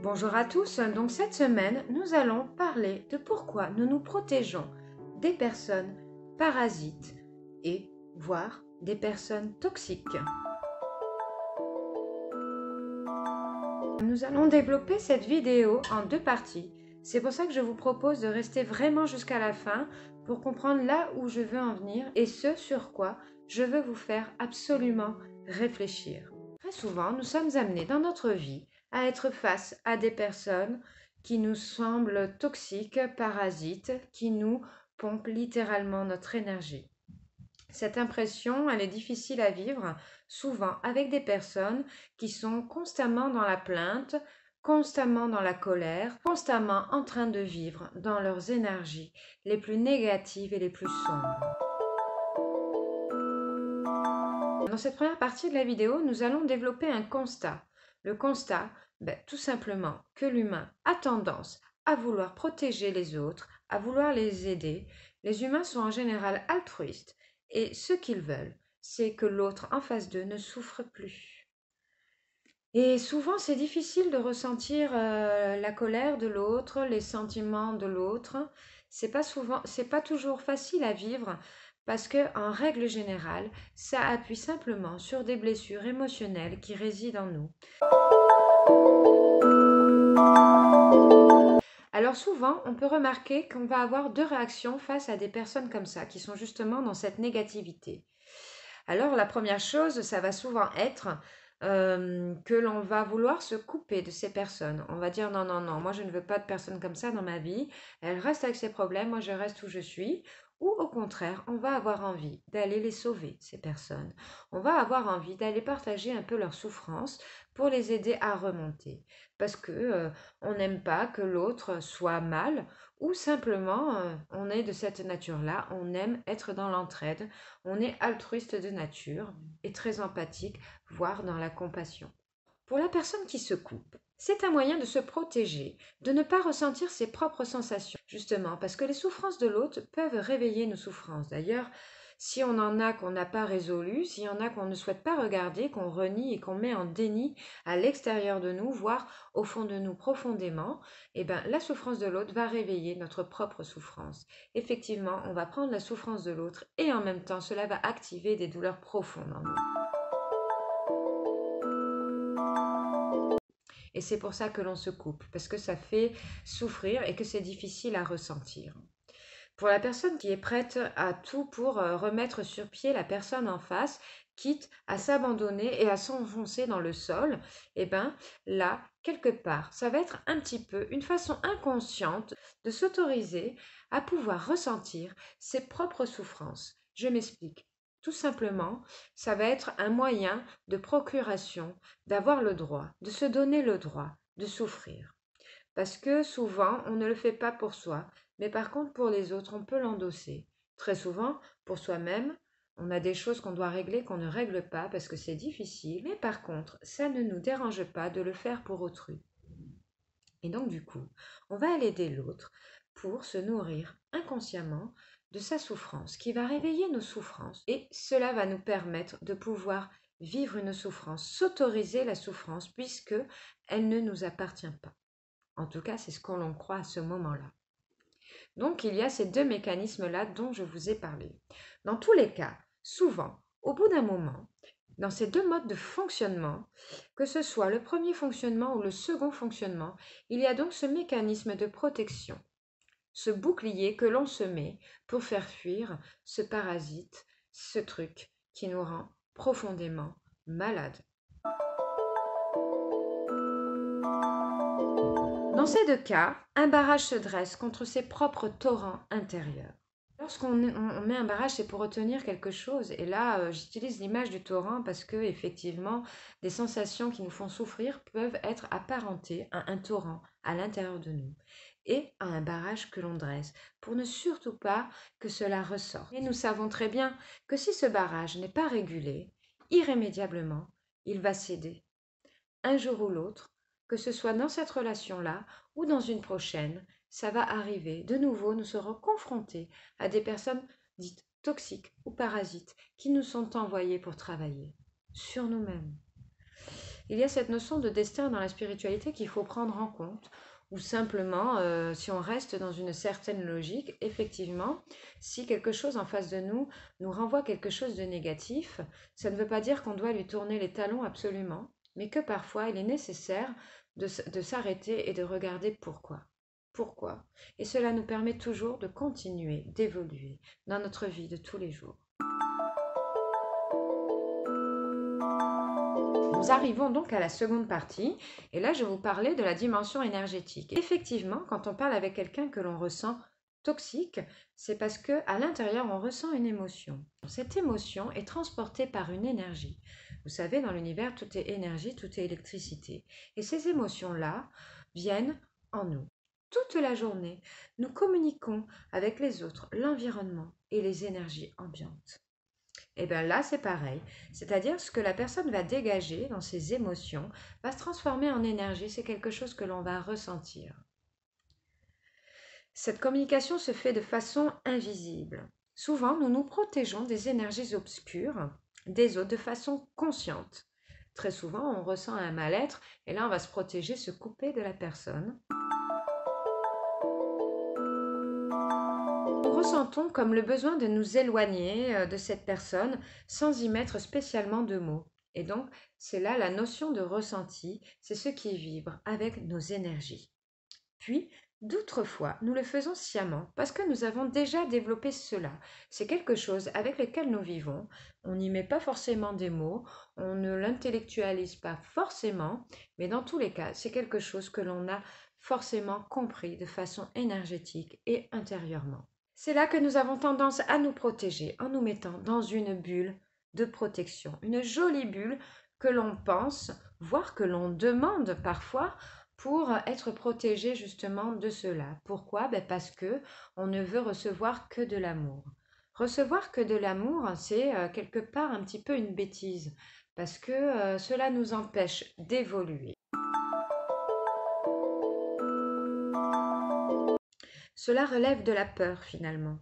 Bonjour à tous, donc cette semaine nous allons parler de pourquoi nous nous protégeons des personnes parasites et voire des personnes toxiques. Nous allons développer cette vidéo en deux parties. C'est pour ça que je vous propose de rester vraiment jusqu'à la fin pour comprendre là où je veux en venir et ce sur quoi je veux vous faire absolument réfléchir. Très souvent, nous sommes amenés dans notre vie à être face à des personnes qui nous semblent toxiques, parasites, qui nous pompent littéralement notre énergie. Cette impression, elle est difficile à vivre, souvent avec des personnes qui sont constamment dans la plainte, constamment dans la colère, constamment en train de vivre dans leurs énergies les plus négatives et les plus sombres. Dans cette première partie de la vidéo, nous allons développer un constat. Le constat, tout simplement que l'humain a tendance à vouloir protéger les autres, à vouloir les aider. Les humains sont en général altruistes et ce qu'ils veulent, c'est que l'autre en face d'eux ne souffre plus. Et souvent, c'est difficile de ressentir la colère de l'autre, les sentiments de l'autre. C'est pas toujours facile à vivre parce que, en règle générale, ça appuie simplement sur des blessures émotionnelles qui résident en nous. Alors souvent, on peut remarquer qu'on va avoir deux réactions face à des personnes comme ça, qui sont justement dans cette négativité. Alors la première chose, ça va souvent être que l'on va vouloir se couper de ces personnes. On va dire non, non, non, moi je ne veux pas de personnes comme ça dans ma vie. Elle reste avec ses problèmes, moi je reste où je suis. Ou au contraire, on va avoir envie d'aller les sauver, ces personnes. On va avoir envie d'aller partager un peu leur souffrance pour les aider à remonter. Parce que on n'aime pas que l'autre soit mal ou simplement on est de cette nature-là, on aime être dans l'entraide, on est altruiste de nature et très empathique, voire dans la compassion. Pour la personne qui se coupe, c'est un moyen de se protéger, de ne pas ressentir ses propres sensations, justement parce que les souffrances de l'autre peuvent réveiller nos souffrances. D'ailleurs, si on en a qu'on n'a pas résolu, s'il y en a qu'on ne souhaite pas regarder, qu'on renie et qu'on met en déni à l'extérieur de nous, voire au fond de nous profondément, eh bien, la souffrance de l'autre va réveiller notre propre souffrance. Effectivement, on va prendre la souffrance de l'autre et en même temps, cela va activer des douleurs profondes en nous. Et c'est pour ça que l'on se coupe, parce que ça fait souffrir et que c'est difficile à ressentir. Pour la personne qui est prête à tout pour remettre sur pied la personne en face, quitte à s'abandonner et à s'enfoncer dans le sol, eh bien là, quelque part, ça va être un petit peu une façon inconsciente de s'autoriser à pouvoir ressentir ses propres souffrances. Je m'explique. Tout simplement, ça va être un moyen de procuration, d'avoir le droit, de se donner le droit de souffrir. Parce que souvent, on ne le fait pas pour soi, mais par contre, pour les autres, on peut l'endosser. Très souvent, pour soi-même, on a des choses qu'on doit régler qu'on ne règle pas parce que c'est difficile, mais par contre, ça ne nous dérange pas de le faire pour autrui. Et donc, du coup, on va aller aider l'autre pour se nourrir inconsciemment de sa souffrance, qui va réveiller nos souffrances. Et cela va nous permettre de pouvoir vivre une souffrance, s'autoriser la souffrance, puisque elle ne nous appartient pas. En tout cas, c'est ce qu'on l'on croit à ce moment-là. Donc, il y a ces deux mécanismes-là dont je vous ai parlé. Dans tous les cas, souvent, au bout d'un moment, dans ces deux modes de fonctionnement, que ce soit le premier fonctionnement ou le second fonctionnement, il y a donc ce mécanisme de protection, ce bouclier que l'on se met pour faire fuir ce parasite, ce truc qui nous rend profondément malades. Dans ces deux cas, un barrage se dresse contre ses propres torrents intérieurs. Lorsqu'on met un barrage, c'est pour retenir quelque chose. Et là, j'utilise l'image du torrent parce que, effectivement, des sensations qui nous font souffrir peuvent être apparentées à un torrent à l'intérieur de nous et à un barrage que l'on dresse pour ne surtout pas que cela ressorte. Et nous savons très bien que si ce barrage n'est pas régulé, irrémédiablement, il va céder. Un jour ou l'autre, que ce soit dans cette relation-là ou dans une prochaine, ça va arriver. De nouveau, nous serons confrontés à des personnes dites toxiques ou parasites qui nous sont envoyées pour travailler sur nous-mêmes. Il y a cette notion de destin dans la spiritualité qu'il faut prendre en compte, ou simplement, si on reste dans une certaine logique, effectivement, si quelque chose en face de nous nous renvoie quelque chose de négatif, ça ne veut pas dire qu'on doit lui tourner les talons absolument, mais que parfois il est nécessaire de s'arrêter et de regarder pourquoi. Pourquoi? Et cela nous permet toujours de continuer, d'évoluer dans notre vie de tous les jours. Nous arrivons donc à la seconde partie, et là je vais vous parler de la dimension énergétique. Effectivement, quand on parle avec quelqu'un que l'on ressent toxique, c'est parce que à l'intérieur on ressent une émotion. Cette émotion est transportée par une énergie. Vous savez, dans l'univers, tout est énergie, tout est électricité. Et ces émotions-là viennent en nous. Toute la journée, nous communiquons avec les autres, l'environnement et les énergies ambiantes. Et bien là, c'est pareil. C'est-à-dire ce que la personne va dégager dans ses émotions va se transformer en énergie. C'est quelque chose que l'on va ressentir. Cette communication se fait de façon invisible. Souvent, nous nous protégeons des énergies obscures des autres de façon consciente. Très souvent, on ressent un mal-être et là, on va se protéger, se couper de la personne. Nous ressentons comme le besoin de nous éloigner de cette personne sans y mettre spécialement de mots. Et donc, c'est là la notion de ressenti, c'est ce qui vibre avec nos énergies. Puis, d'autres fois, nous le faisons sciemment parce que nous avons déjà développé cela. C'est quelque chose avec lequel nous vivons. On n'y met pas forcément des mots, on ne l'intellectualise pas forcément, mais dans tous les cas, c'est quelque chose que l'on a forcément compris de façon énergétique et intérieurement. C'est là que nous avons tendance à nous protéger en nous mettant dans une bulle de protection, une jolie bulle que l'on pense, voire que l'on demande parfois pour être protégé justement de cela. Pourquoi? Parce que on ne veut recevoir que de l'amour. Recevoir que de l'amour, c'est quelque part un petit peu une bêtise, parce que cela nous empêche d'évoluer. Cela relève de la peur finalement.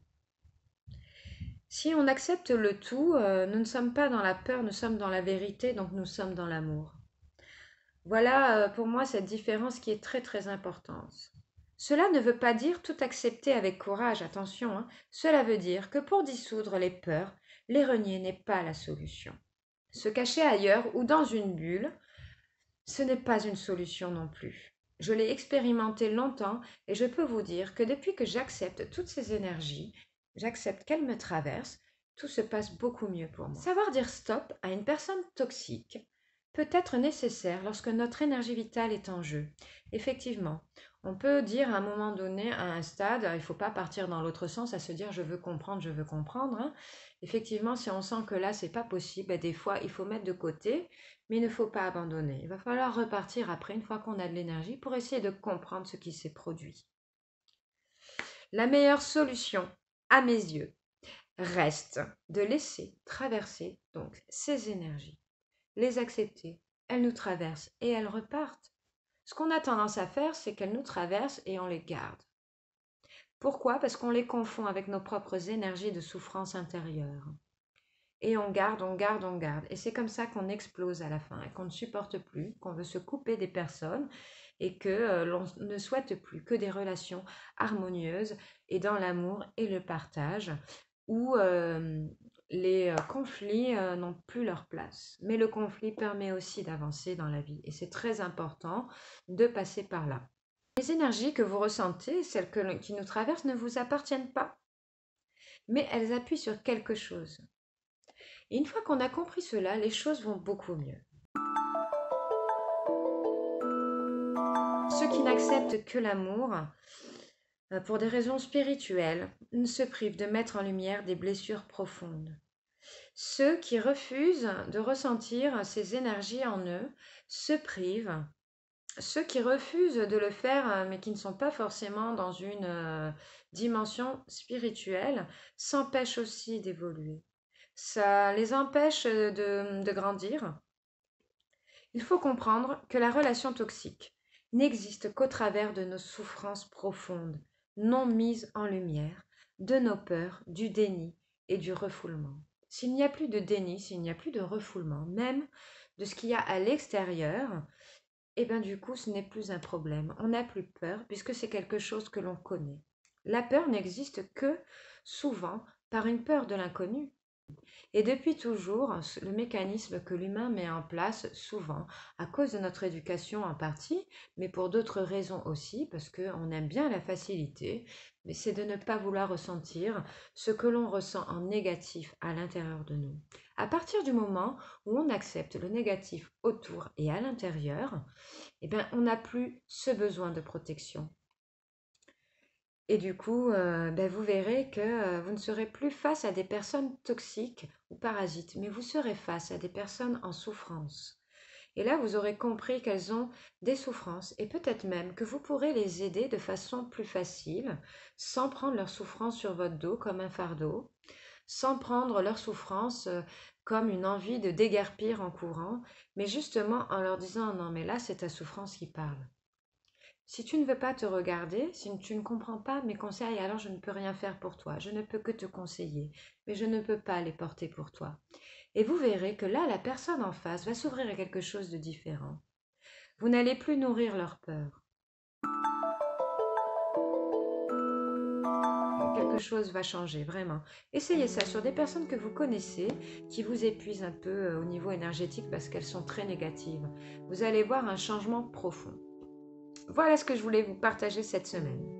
Si on accepte le tout, nous ne sommes pas dans la peur, nous sommes dans la vérité, donc nous sommes dans l'amour. Voilà pour moi cette différence qui est très très importante. Cela ne veut pas dire tout accepter avec courage, attention, hein. Cela veut dire que pour dissoudre les peurs, les renier n'est pas la solution. Se cacher ailleurs ou dans une bulle, ce n'est pas une solution non plus. Je l'ai expérimenté longtemps et je peux vous dire que depuis que j'accepte toutes ces énergies, j'accepte qu'elles me traversent, tout se passe beaucoup mieux pour moi. Savoir dire stop à une personne toxique peut être nécessaire lorsque notre énergie vitale est en jeu. Effectivement, on peut dire à un moment donné, à un stade, il ne faut pas partir dans l'autre sens, à se dire je veux comprendre, hein. Effectivement, si on sent que là, c'est pas possible, des fois, il faut mettre de côté, mais il ne faut pas abandonner. Il va falloir repartir après, une fois qu'on a de l'énergie, pour essayer de comprendre ce qui s'est produit. La meilleure solution, à mes yeux, reste de laisser traverser donc ces énergies, les accepter. Elles nous traversent et elles repartent. Ce qu'on a tendance à faire, c'est qu'elles nous traversent et on les garde. Pourquoi? Parce qu'on les confond avec nos propres énergies de souffrance intérieure. Et on garde, on garde, on garde. Et c'est comme ça qu'on explose à la fin et qu'on ne supporte plus, qu'on veut se couper des personnes et que l'on ne souhaite plus que des relations harmonieuses et dans l'amour et le partage où les conflits n'ont plus leur place. Mais le conflit permet aussi d'avancer dans la vie et c'est très important de passer par là. Les énergies que vous ressentez, celles qui nous traversent, ne vous appartiennent pas, mais elles appuient sur quelque chose. Et une fois qu'on a compris cela, les choses vont beaucoup mieux. Ceux qui n'acceptent que l'amour, pour des raisons spirituelles, se privent de mettre en lumière des blessures profondes. Ceux qui refusent de ressentir ces énergies en eux se privent. Ceux qui refusent de le faire, mais qui ne sont pas forcément dans une dimension spirituelle, s'empêchent aussi d'évoluer. Ça les empêche de grandir. Il faut comprendre que la relation toxique n'existe qu'au travers de nos souffrances profondes, non mises en lumière, de nos peurs, du déni et du refoulement. S'il n'y a plus de déni, s'il n'y a plus de refoulement, même de ce qu'il y a à l'extérieur, et bien du coup, ce n'est plus un problème. On n'a plus peur puisque c'est quelque chose que l'on connaît. La peur n'existe que souvent par une peur de l'inconnu. Et depuis toujours, le mécanisme que l'humain met en place, souvent, à cause de notre éducation en partie, mais pour d'autres raisons aussi, parce qu'on aime bien la facilité, mais c'est de ne pas vouloir ressentir ce que l'on ressent en négatif à l'intérieur de nous. À partir du moment où on accepte le négatif autour et à l'intérieur, eh bien, on n'a plus ce besoin de protection. Et du coup, ben, vous verrez que vous ne serez plus face à des personnes toxiques ou parasites, mais vous serez face à des personnes en souffrance. Et là, vous aurez compris qu'elles ont des souffrances et peut-être même que vous pourrez les aider de façon plus facile, sans prendre leur souffrance sur votre dos comme un fardeau, sans prendre leur souffrance comme une envie de déguerpir en courant, mais justement en leur disant non, mais là, c'est ta souffrance qui parle. Si tu ne veux pas te regarder, si tu ne comprends pas mes conseils, alors je ne peux rien faire pour toi. Je ne peux que te conseiller, mais je ne peux pas les porter pour toi. Et vous verrez que là, la personne en face va s'ouvrir à quelque chose de différent. Vous n'allez plus nourrir leur peur. Quelque chose va changer, vraiment. Essayez ça sur des personnes que vous connaissez, qui vous épuisent un peu au niveau énergétique parce qu'elles sont très négatives. Vous allez voir un changement profond. Voilà ce que je voulais vous partager cette semaine.